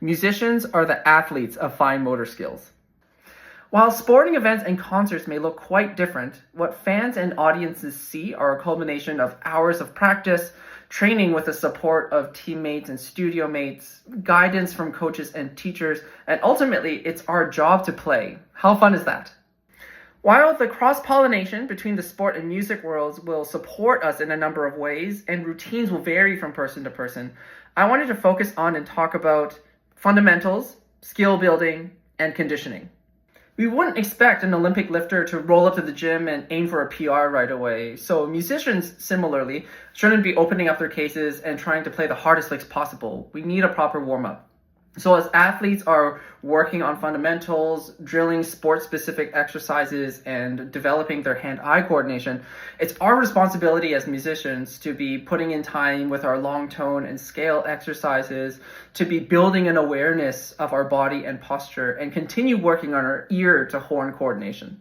Musicians are the athletes of fine motor skills. While sporting events and concerts may look quite different, what fans and audiences see are a culmination of hours of practice, training with the support of teammates and studio mates, guidance from coaches and teachers, and ultimately, it's our job to play. How fun is that? While the cross-pollination between the sport and music worlds will support us in a number of ways, and routines will vary from person to person, I wanted to focus on and talk about fundamentals, skill building, and conditioning. We wouldn't expect an Olympic lifter to roll up to the gym and aim for a PR right away, so musicians, similarly, shouldn't be opening up their cases and trying to play the hardest licks possible. We need a proper warm-up. So as athletes are working on fundamentals, drilling sport-specific exercises, and developing their hand-eye coordination, it's our responsibility as musicians to be putting in time with our long tone and scale exercises, to be building an awareness of our body and posture, and continue working on our ear-to-horn coordination.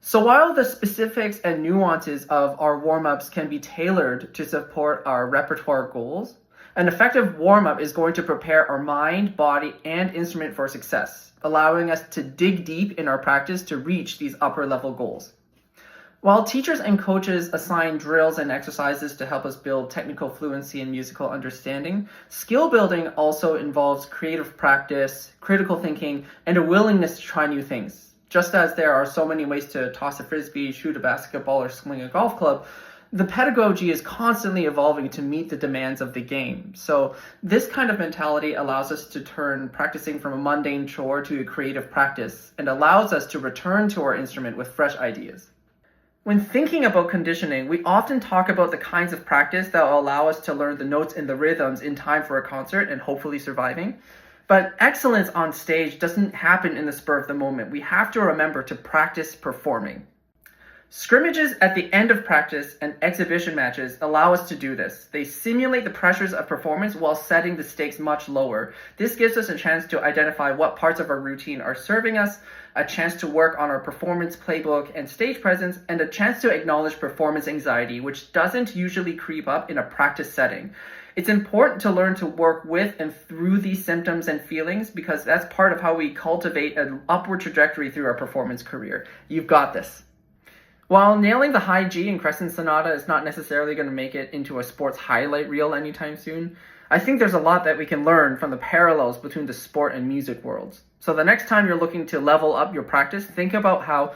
So while the specifics and nuances of our warm-ups can be tailored to support our repertoire goals, an effective warm-up is going to prepare our mind, body, and instrument for success, allowing us to dig deep in our practice to reach these upper-level goals. While teachers and coaches assign drills and exercises to help us build technical fluency and musical understanding, skill building also involves creative practice, critical thinking, and a willingness to try new things. Just as there are so many ways to toss a frisbee, shoot a basketball, or swing a golf club, the pedagogy is constantly evolving to meet the demands of the game. So this kind of mentality allows us to turn practicing from a mundane chore to a creative practice and allows us to return to our instrument with fresh ideas. When thinking about conditioning, we often talk about the kinds of practice that will allow us to learn the notes and the rhythms in time for a concert and hopefully surviving. But excellence on stage doesn't happen in the spur of the moment. We have to remember to practice performing. Scrimmages at the end of practice and exhibition matches allow us to do this. They simulate the pressures of performance while setting the stakes much lower. This gives us a chance to identify what parts of our routine are serving us, a chance to work on our performance playbook and stage presence, and a chance to acknowledge performance anxiety, which doesn't usually creep up in a practice setting. It's important to learn to work with and through these symptoms and feelings because that's part of how we cultivate an upward trajectory through our performance career. You've got this. While nailing the high G in Crescent Sonata is not necessarily going to make it into a sports highlight reel anytime soon, I think there's a lot that we can learn from the parallels between the sport and music worlds. So the next time you're looking to level up your practice, think about how